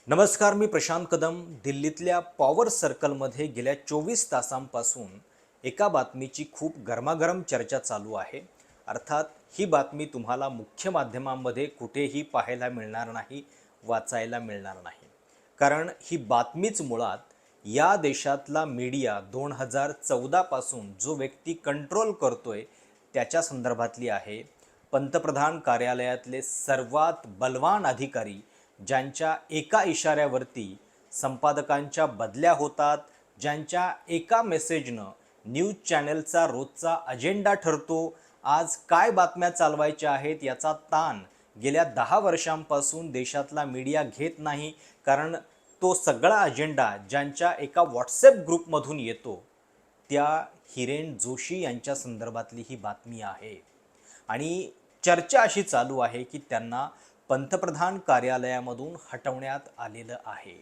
नमस्कार, मी प्रशांत कदम. दिल्लीतल्या पॉवर सर्कलमध्ये गेल्या 24 तासांपासून एका बातमीची खूप गरमागरम चर्चा चालू आहे. अर्थात ही बातमी तुम्हाला मुख्य माध्यमांमध्ये कुठेही पाहायला मिळणार नाही, वाचायला मिळणार नाही. कारण ही बातमीच मुळात या देशातला मीडिया 2014 पासून जो व्यक्ती कंट्रोल करतोय त्याच्या संदर्भातली आहे. पंतप्रधान कार्यालयातले सर्वात बलवान अधिकारी ज्यांच्या एका इशाऱ्यावरती संपादकांच्या बदल्या होतात, ज्यांच्या एका मेसेजनं न्यूज चॅनलचा रोजचा अजेंडा ठरतो, आज काय बातम्या चालवायच्या आहेत याचा ताण गेल्या 10 वर्षांपासून देशातला मीडिया घेत नाही. कारण तो सगळा अजेंडा ज्यांच्या एका व्हॉट्सॲप ग्रुपमधून येतो त्या हिरेन जोशी यांच्या संदर्भातली ही बातमी आहे. आणि चर्चा अशी चालू आहे की त्यांना पंतप्रधान कार्यालयामधून हटवण्यात आलेलं आहे.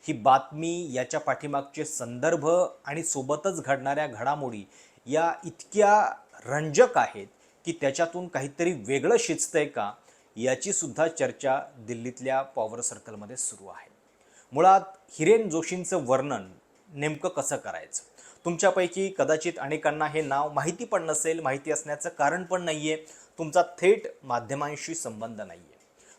ही बातमी, याच्या पाठीमागचे संदर्भ आणि सोबतच घडणाऱ्या घडामोडी या इतक्या रंजक आहेत की त्याच्यातून काहीतरी वेगळं शिजतंय का याची सुद्धा चर्चा दिल्लीतल्या पॉवर सर्कलमध्ये सुरू आहे. मुळात हिरेन जोशींचं वर्णन नेमकं कसं करायचं? तुमच्यापैकी कदाचित अनेकांना हे नाव माहिती पण नसेल, माहिती असण्याचं कारण पण नाही आहे, तुमचा थेट माध्यमांशी संबंध नाही आहे.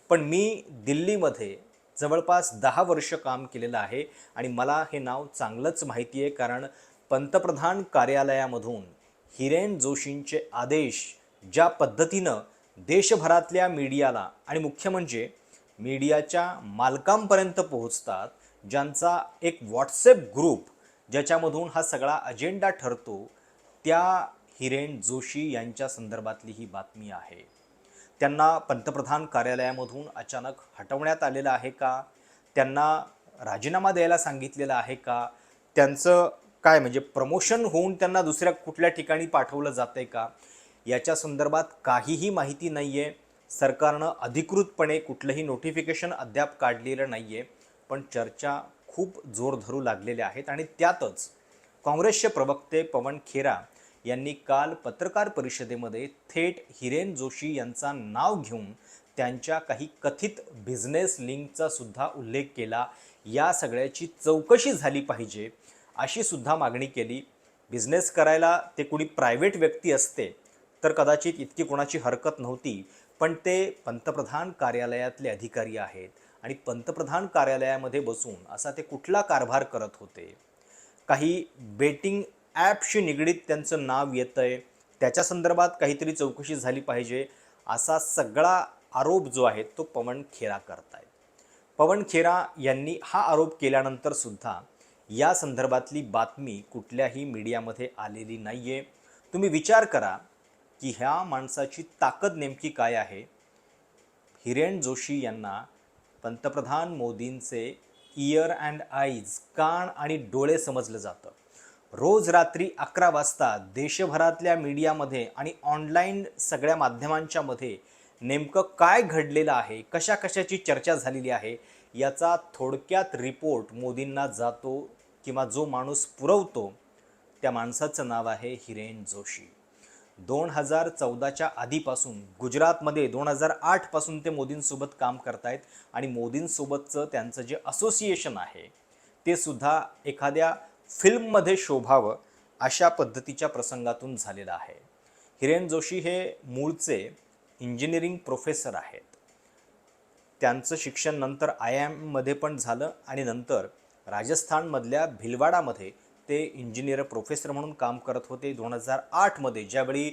पण मी दिल्लीमध्ये जवळपास 10 वर्ष काम केलेलं आहे आणि मला हे नाव चांगलंच माहिती आहे. कारण पंतप्रधान कार्यालयामधून हिरेन जोशींचे आदेश ज्या पद्धतीनं देशभरातल्या मीडियाला आणि मुख्य म्हणजे मीडियाच्या मालकांपर्यंत पोहोचतात, ज्यांचा एक व्हॉट्सॲप ग्रुप ज्याच्यामधून हा सगळा अजेंडा ठरतो, त्या हिरेन जोशी यांच्या संदर्भातली ही बातमी आहे. त्यांना पंतप्रधान कार्यालयामधून अचानक हटवण्यात आलेलं आहे का? त्यांना राजीनामा द्यायला सांगितलेलं आहे का? त्यांचं काय म्हणजे प्रमोशन होऊन त्यांना दुसऱ्या कुठल्या ठिकाणी पाठवलं जातंय का? याच्या संदर्भात काहीही माहिती नाही आहे. सरकारनं अधिकृतपणे कुठलंही नोटिफिकेशन अद्याप काढलेलं नाही आहे. पण चर्चा खूप जोर धरू लागलेल्या आहेत आणि त्यातच काँग्रेसचे प्रवक्ते पवन खेरा यांनी काल पत्रकार परिषदेमध्ये थेट हिरेन जोशी यांचा नाव घेऊन त्यांच्या काही कथित बिझनेस लिंकचा सुद्धा उल्लेख केला. या सगळ्याची चौकशी झाली पाहिजे अशी सुद्धा मागणी केली. बिझनेस करायला ते कुणी प्रायव्हेट व्यक्ती असते तर कदाचित इतकी कोणाची हरकत नव्हती, पण ते पंतप्रधान कार्यालयातले अधिकारी आहेत आणि पंतप्रधान कार्यालयामध्ये बसून असा ते कुठला कारभार करत होते? काही बेटिंग ॲपशी निगडीत त्यांचं नाव येतं आहे, त्याच्या संदर्भात काहीतरी चौकशी झाली पाहिजे, असा सगळा आरोप जो आहे तो पवन खेरा करतायत. पवन खेरा यांनी हा आरोप केल्यानंतर सुद्धा या संदर्भातली बातमी कुठल्याही मीडियामध्ये आलेली नाही आहे. तुम्ही विचार करा की ह्या माणसाची ताकद नेमकी काय आहे. हिरेन जोशी यांना पंतप्रधान मोदींचे इयर अँड आईज, कान आणि डोळे समजलं जातं. रोज रात्री 11 वाजता देशभरातल्या मीडियामध्ये आणि ऑनलाईन सगळ्या माध्यमांच्या मध्ये नेमकं काय घडलेलं आहे, कशा कशाची चर्चा झालेली आहे याचा थोडक्यात रिपोर्ट मोदींना जातो किंवा जो माणूस पुरवतो त्या माणसाचं नाव आहे हिरेन जोशी. 2014च्या आधीपासून गुजरातमध्ये 2008 पासून ते मोदींसोबत काम करतायत आणि मोदींसोबतचं त्यांचं जे असोसिएशन आहे ते सुद्धा एखाद्या फिल्ममध्ये शोभावं अशा पद्धतीच्या प्रसंगातून झालेलं आहे. हिरेन जोशी हे मूळचे इंजिनिअरिंग प्रोफेसर आहेत. त्यांचं शिक्षण नंतर IIMमध्ये पण झालं आणि नंतर राजस्थानमधल्या भिलवाडामध्ये ते इंजिनियर प्रोफेसर म्हणून काम करत होते. 2008मध्ये ज्यावेळी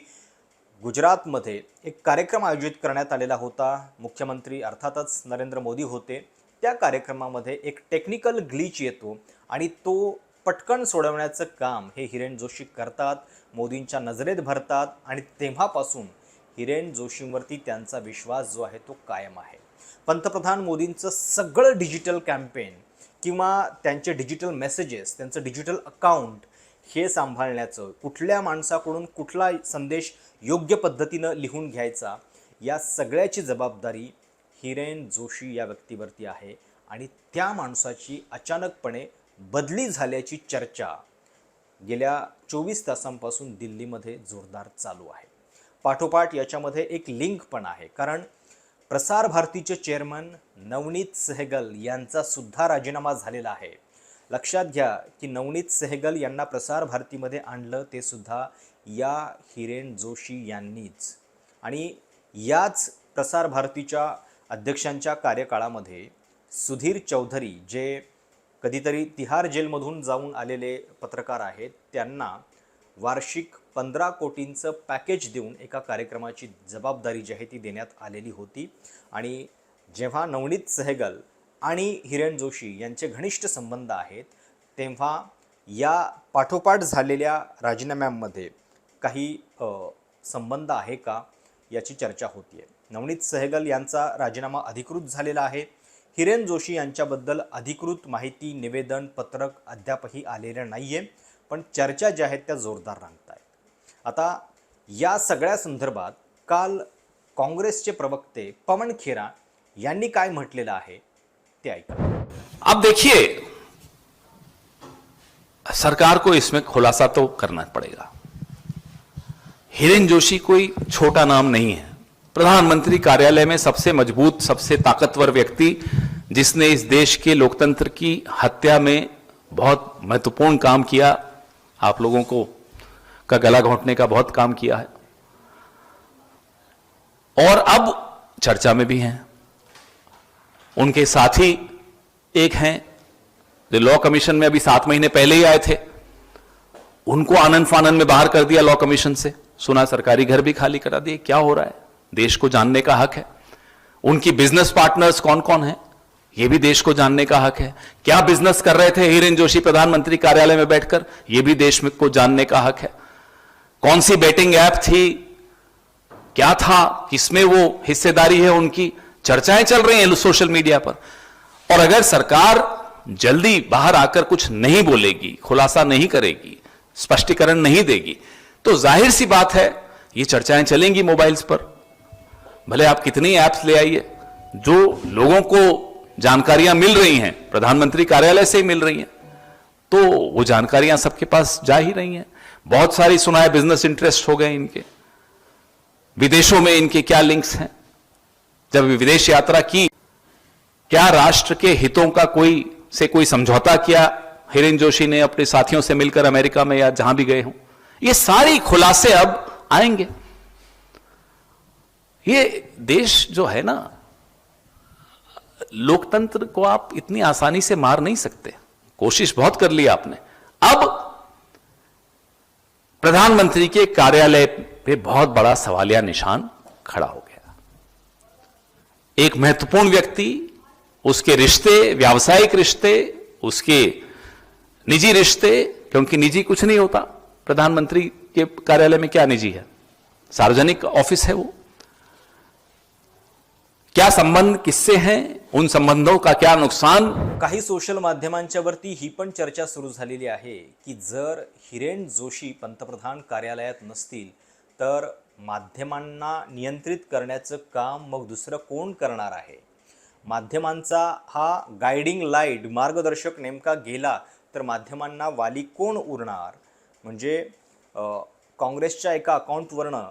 गुजरातमध्ये एक कार्यक्रम आयोजित करण्यात आलेला होता, मुख्यमंत्री अर्थातच नरेंद्र मोदी होते, त्या कार्यक्रमामध्ये एक टेक्निकल ग्लिच येतो आणि तो पटकन सोडवण्याचं काम हे हिरेन जोशी करतात, मोदींच्या नजरेत भरतात आणि तेव्हापासून हिरेन जोशींवरती त्यांचा विश्वास जो आहे तो कायम आहे. पंतप्रधान मोदींचं सगळं डिजिटल कॅम्पेन किंवा त्यांचे डिजिटल मेसेजेस, त्यांचं डिजिटल अकाउंट हे सांभाळण्याचं, कुठल्या माणसाकडून कुठला संदेश योग्य पद्धतीनं लिहून घ्यायचा, या सगळ्याची जबाबदारी हिरेन जोशी या व्यक्तीवरती आहे. आणि त्या माणसाची अचानकपणे बदली झाल्याची चर्चा गेल्या 24 तासांपासून दिल्लीमध्ये जोरदार चालू आहे. पाठोपाठ याच्यामध्ये एक लिंक पण आहे. कारण प्रसार भारतीचे चेअरमन नवनीत सहगल यांचा सुद्धा राजीनामा झालेला आहे. लक्षात घ्या की नवनीत सहगल यांना प्रसार भारतीमध्ये आणलं ते सुद्धा या हिरेन जोशी यांनीच. आणि याच प्रसार भारतीच्या अध्यक्षांच्या कार्यकाळामध्ये सुधीर चौधरी, जे कधीतरी तिहार जेलमधून जाऊन आलेले पत्रकार आहेत, त्यांना वार्षिक 15 कोटींचं पॅकेज देऊन एका कार्यक्रमाची जबाबदारी जी आहे ती देण्यात आलेली होती. आणि जेव्हा नवनीत सहगल आणि हिरेन जोशी यांचे घनिष्ठ संबंध आहेत, तेव्हा या पाठोपाठ झालेल्या राजीनाम्यांमध्ये काही संबंध आहे का याची चर्चा होतीये. नवनीत सहगल यांचा राजीनामा अधिकृत झालेला आहे. हिरेन जोशी यांच्याबद्दल अधिकृत माहिती, निवेदन, पत्रक अद्यापही आलेलं नाहीये, पण चर्चा ज्या आहेत त्या जोरदार रंगत आहेत. आता या सगळ्या संदर्भात काल काँग्रेसचे प्रवक्ते पवन खेरा यांनी काय म्हटलेलं आहे ते ऐका. अब देखिए, सरकार को इसमें खुलासा तो करना पड़ेगा. हिरेन जोशी कोई छोटा नाम नहीं है. प्रधानमंत्री कार्यालय में सबसे मजबूत, सबसे ताकतवर व्यक्ति, जिसने इस देश के लोकतंत्र की हत्या में बहुत महत्वपूर्ण काम किया, आप लोगों को का गला घोंटने का बहुत काम किया है, और अब चर्चा में भी हैं. उनके साथी एक हैं जो लॉ कमीशन में अभी 7 महीने पहले ही आए थे. उनको आनंद फानंद में बाहर कर दिया लॉ कमीशन से. सुना सरकारी घर भी खाली करा दिए. क्या हो रहा है, देश को जानने का हक है. उनकी बिजनेस पार्टनर्स कौन कौन है, यह भी देश को जानने का हक है. क्या बिजनेस कर रहे थे हिरेन जोशी प्रधानमंत्री कार्यालय में बैठकर, यह भी देश में को जानने का हक है. कौन सी बेटिंग ऐप थी, क्या था, किसमें वो हिस्सेदारी है, उनकी चर्चाएं चल रही हैं सोशल मीडिया पर. और अगर सरकार जल्दी बाहर आकर कुछ नहीं बोलेगी, खुलासा नहीं करेगी, स्पष्टीकरण नहीं देगी, तो जाहिर सी बात है ये चर्चाएं चलेंगी मोबाइल्स पर. भले आप कितनी ऐप्स ले आइए, जो लोगों को जानकारियां मिल रही हैं प्रधानमंत्री कार्यालय से ही मिल रही हैं, तो वो जानकारियां सबके पास जा ही रही हैं. बहुत सारी सुना है बिजनेस इंटरेस्ट हो गए इनके, विदेशों में इनके क्या लिंक्स हैं, जब विदेश यात्रा की, क्या राष्ट्र के हितों का कोई समझौता किया हिरेन जोशी ने अपने साथियों से मिलकर अमेरिका में या जहां भी गए हों. ये सारी खुलासे अब आएंगे. ये देश जो है ना, लोकतंत्र को आप इतनी आसानी से मार नहीं सकते. कोशिश बहुत कर ली आपने. अब प्रधानमंत्री के कार्यालय पे बहुत बड़ा सवालिया निशान खड़ा हो गया. एक महत्वपूर्ण व्यक्ति, उसके रिश्ते, व्यावसायिक रिश्ते, उसके निजी रिश्ते, क्योंकि निजी कुछ नहीं होता प्रधानमंत्री के कार्यालय में. क्या निजी है, सार्वजनिक ऑफिस है वो. क्या संबंध किससे हैं, उन संबंधों का क्या नुकसान. काही सोशल माध्यमांच्या वरती ही पण चर्चा सुरू झालेली आहे की जर हिरेन जोशी पंतप्रधान कार्यालयात नसतील तर माध्यमांना नियंत्रित करण्याचं काम मग दुसरं कोण करणार आहे. माध्यमांचा हा गायडिंग लाईट, मार्गदर्शक नेमका गेला तर माध्यमांना वाली कोण उरणार. म्हणजे काँग्रेसच्या एका अकाउंटवरनं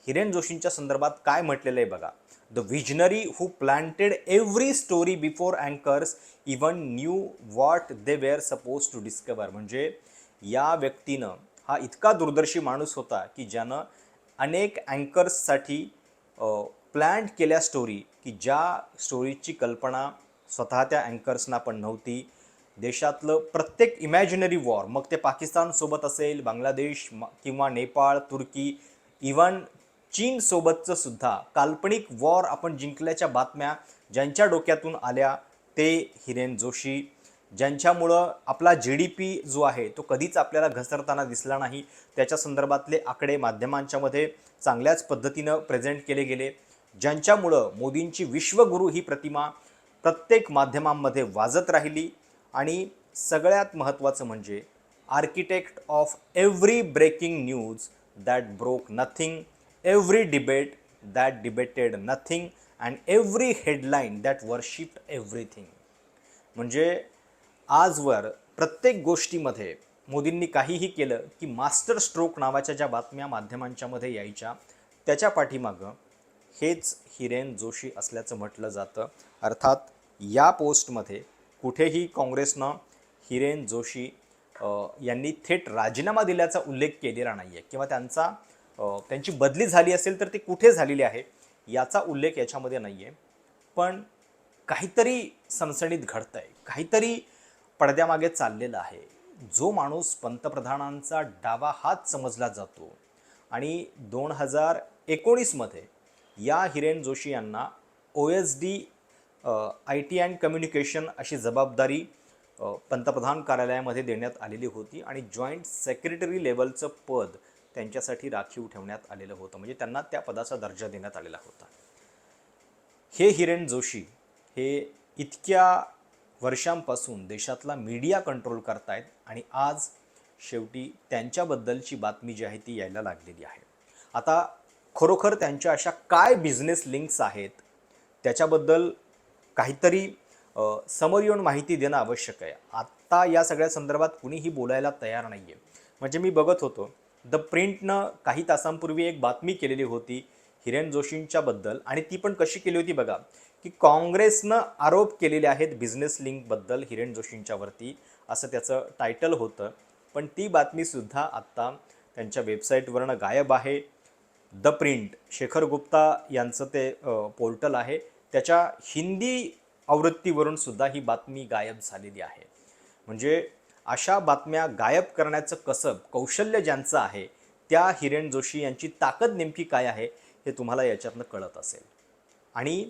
हिरेन जोशींच्या संदर्भात काय म्हटलेलं आहे बघा. The visionary who planted every story before anchors even knew what they were supposed to discover. म्हणजे या व्यक्तीनं, हा इतका दूरदर्शी माणूस होता की ज्यानं अनेक अँकर्ससाठी प्लॅन केल्या स्टोरी की ज्या स्टोरीची कल्पना स्वतः त्या अँकर्सना पण नव्हती. देशातलं प्रत्येक इमॅजिनरी वॉर, मग ते पाकिस्तानसोबत असेल, बांगलादेश किंवा नेपाळ, तुर्की, इवन चीनसोबतचं सुद्धा काल्पनिक वॉर आपण जिंकल्याच्या बातम्या ज्यांच्या डोक्यातून आल्या ते हिरेन जोशी, ज्यांच्यामुळं आपला GDP जो आहे तो कधीच आपल्याला घसरताना दिसला नाही, त्याच्या संदर्भातले आकडे माध्यमांच्यामध्ये चांगल्याच पद्धतीनं प्रेझेंट केले गेले, ज्यांच्यामुळं मोदींची विश्वगुरू ही प्रतिमा प्रत्येक माध्यमांमध्ये वाजत राहिली. आणि सगळ्यात महत्त्वाचं म्हणजे architect of every breaking news that broke nothing, every debate that debated nothing, and every headline that worshipped everything. म्हणजे आजवर प्रत्येक गोष्टीमध्ये मोदींनी काहीही केलं की मास्टर स्ट्रोक नावाच्या ज्या बातम्या माध्यमांच्यामध्ये यायच्या त्याच्या पाठीमागं हेच हिरेन जोशी असल्याचं म्हटलं जातं. अर्थात या पोस्टमध्ये कुठेही काँग्रेसनं हिरेन जोशी यांनी थेट राजीनामा दिल्याचा उल्लेख केलेला नाही आहे किंवा त्यांची बदली झाली असेल तर ती कुठे झालेली आहे याचा उल्लेख याच्यामध्ये नाही आहे. पण काहीतरी सणसणीत घडतं आहे, काहीतरी पडद्यामागे चाललेलं आहे. जो माणूस पंतप्रधानांचा डावा हात समजला जातो आणि 2019मध्ये या हिरेन जोशी यांना OSD IT अँड कम्युनिकेशन अशी जबाबदारी पंतप्रधान कार्यालयामध्ये देण्यात आलेली होती आणि जॉईंट सेक्रेटरी लेवलचं पद त्यांच्यासाठी राखीव ठेवण्यात आलेलं होतं. म्हणजे त्यांना त्या पदाचा दर्जा देण्यात आलेला होता. हे हिरेन जोशी हे इतक्या वर्षांपासून देशातला मीडिया कंट्रोल करतायत आणि आज शेवटी त्यांच्याबद्दलची बातमी जी आहे ती यायला लागलेली आहे. आता खरोखर त्यांच्या अशा काय बिझनेस लिंक्स आहेत त्याच्याबद्दल काहीतरी समोर येऊन माहिती देणं आवश्यक आहे. आत्ता या सगळ्या संदर्भात कुणीही बोलायला तयार नाही आहे. म्हणजे मी बघत होतो द प्रिंटनं काही तासांपूर्वी एक बातमी केलेली होती हिरेन जोशींच्याबद्दल आणि ती पण कशी केली होती बघा, की काँग्रेसनं आरोप केलेले आहेत बिझनेस लिंकबद्दल हिरेन जोशींच्यावरती, असं त्याचं टायटल होतं. पण ती बातमीसुद्धा आत्ता त्यांच्या वेबसाईटवरनं गायब आहे. द प्रिंट, शेखर गुप्ता यांचं ते पोर्टल आहे, त्याच्या हिंदी आवृत्तीवरून सुद्धा ही बातमी गायब झालेली आहे. म्हणजे अशा बातम्या गायब करण्याचं कसब, कौशल्य ज्यांचं आहे त्या हिरेन जोशी यांची ताकद नेमकी काय आहे हे तुम्हाला याच्यातनं कळत असेल. आणि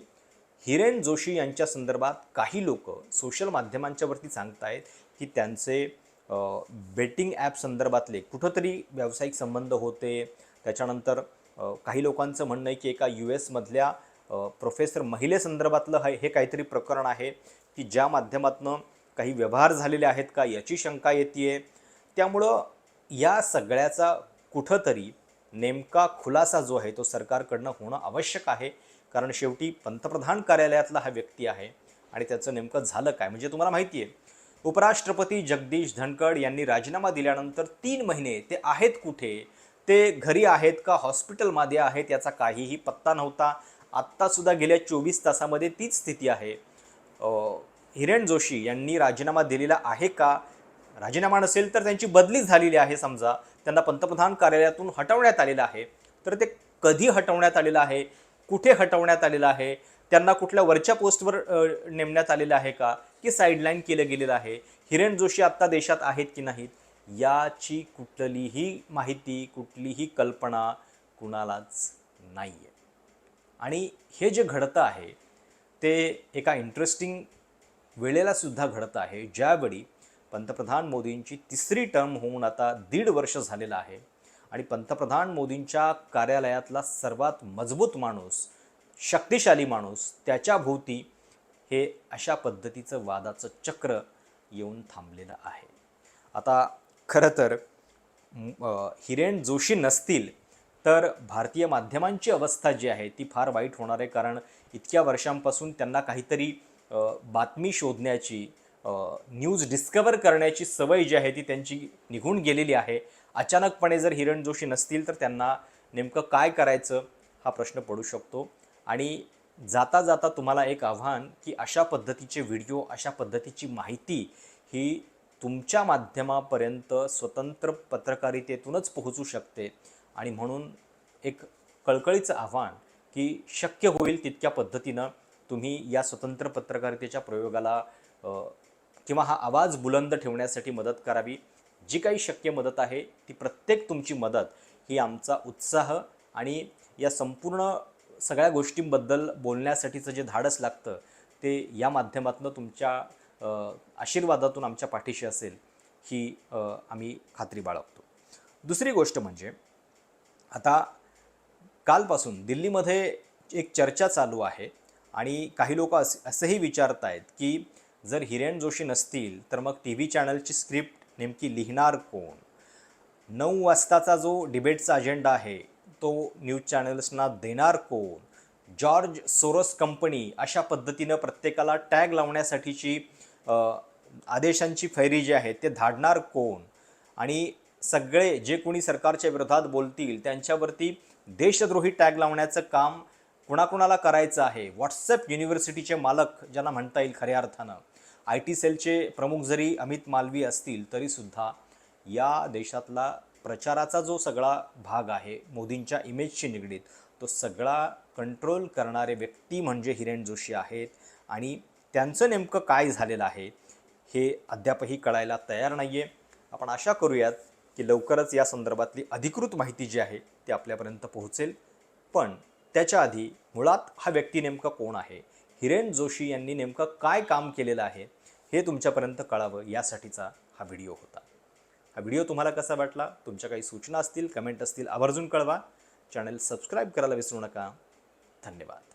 हिरेन जोशी यांच्या संदर्भात काही लोक सोशल माध्यमांच्यावरती सांगतायत की त्यांचे बेटिंग ॲप संदर्भातले कुठंतरी व्यावसायिक संबंध होते. त्याच्यानंतर काही लोकांचं म्हणणं आहे की एका US मधल्या प्रोफेसर महिलेसंदर्भातलं हे काहीतरी प्रकरण आहे की ज्या माध्यमातनं काही व्यवहार झालेले आहेत का याची शंका येते. त्यामुळं या सगळ्याचा कुठंतरी नेमका खुलासा जो आहे तो सरकारकडनं होणं आवश्यक आहे. कारण शेवटी पंतप्रधान कार्यालयातला हा व्यक्ती आहे आणि त्याचं नेमकं झालं काय. म्हणजे तुम्हाला माहिती आहे उपराष्ट्रपती जगदीश धनखड यांनी राजीनामा दिल्यानंतर 3 महिने ते आहेत कुठे, ते घरी आहेत का हॉस्पिटलमध्ये आहेत याचा काहीही पत्ता नव्हता. आत्तासुद्धा गेल्या 24 तासामध्ये तीच स्थिती आहे. हिरेन जोशी यांनी राजीनामा दिलेला आहे का, राजीनामा नसेल तर त्यांची बदली झालेली आहे, समजा त्यांना पंतप्रधान कार्यालयातून हटवण्यात आलेलं आहे, तर ते कधी हटवण्यात आलेलं आहे, कुठे हटवण्यात आलेलं आहे, त्यांना कुठल्या वरच्या पोस्टवर नेमण्यात आलेलं आहे का की साईडलाईन केलं गेलेलं आहे, हिरेन जोशी आत्ता देशात आहेत की नाहीत याची कुठलीही माहिती, कुठलीही कल्पना कुणालाच नाही आहे. आणि हे जे घडतं आहे ते एका इंटरेस्टिंग वेळेला सुद्धा घडतं आहे, ज्यावेळी पंतप्रधान मोदींची 3री टर्म होऊन आता 1.5 वर्ष झालेलं आहे आणि पंतप्रधान मोदींच्या कार्यालयातला सर्वात मजबूत माणूस, शक्तिशाली माणूस, त्याच्या भोवती हे अशा पद्धतीचं वादाचं चक्र येऊन थांबलेलं आहे. आता खरं तर हिरेन जोशी नसतील तर भारतीय माध्यमांची अवस्था जी आहे ती फार वाईट होणार आहे. कारण इतक्या वर्षांपासून त्यांना काहीतरी बातमी शोधण्याची, न्यूज डिस्कवर करण्याची सवय जी आहे ती त्यांची निघून गेलेली आहे. अचानकपणे जर हिरेन जोशी नसतील तर त्यांना नेमकं काय करायचं हा प्रश्न पडू शकतो. आणि जाता जाता तुम्हाला एक आव्हान की अशा पद्धतीचे व्हिडिओ, अशा पद्धतीची माहिती ही तुमच्या माध्यमापर्यंत स्वतंत्र पत्रकारितेतूनच पोहोचू शकते. आणि म्हणून एक कळकळीचं आव्हान की शक्य होईल तितक्या पद्धतीनं तुम्ही या स्वतंत्र पत्रकारितेच्या प्रयोगाला किंवा हा आवाज बुलंद ठेवण्यासाठी मदत करावी. जी काही शक्य मदत आहे ती प्रत्येक तुमची मदत ही आमचा उत्साह आणि या संपूर्ण सगळ्या गोष्टींबद्दल बोलण्यासाठीचं जे धाडस लागतं ते या माध्यमातून तुमच्या आशीर्वादातून आमच्या पाठीशी असेल ही आम्ही खात्री बाळगतो. दुसरी गोष्ट म्हणजे आता कालपासून दिल्लीमध्ये एक चर्चा चालू आहे आणि काही लोक असंही विचारत आहेत की जर हिरेन जोशी नसतील तर मग TV चॅनलची स्क्रिप्ट नेमकी लिहिणार कोण. 9 वाजताचा जो डिबेटचा अजेंडा आहे तो न्यूज चॅनल्सना देणार कोण. जॉर्ज सोरोस कंपनी अशा पद्धतीनं प्रत्येकाला टॅग लावण्यासाठीची आदेशांची फैरी जी आहे ते धाडणार कोण. आणि सगळे जे कोणी सरकारच्या विरोधात बोलतील त्यांच्यावरती देशद्रोही टॅग लावण्याचं काम कुणाकुणाला करायचं आहे. व्हॉट्सॲप युनिव्हर्सिटीचे मालक ज्यांना म्हणता येईल खऱ्या अर्थानं, आय टी सेलचे प्रमुख जरी अमित मालवीय असतील तरीसुद्धा या देशातला प्रचाराचा जो सगळा भाग आहे मोदींच्या इमेजशी निगडीत, तो सगळा कंट्रोल करणारे व्यक्ती म्हणजे हिरेन जोशी आहेत. आणि त्यांचं नेमकं काय झालेलं आहे हे अद्यापही कळायला तयार नाही आहे. आपण आशा करूयात की लवकरच या संदर्भातली अधिकृत माहिती जी आहे ती आपल्यापर्यंत पोहोचेल. पण त्याच्या आधी मुळात हा व्यक्ती नेमका कोण आहे, हिरेन जोशी यांनी नेमकं काय काम केलेलं आहे हे तुमच्यापर्यंत कळावं यासाठीचा हा व्हिडिओ होता. हा व्हिडिओ तुम्हाला कसा वाटला, तुमच्या काही सूचना असतील, कमेंट असतील, आवर्जून कळवा. चॅनल सबस्क्राईब करायला विसरू नका. धन्यवाद.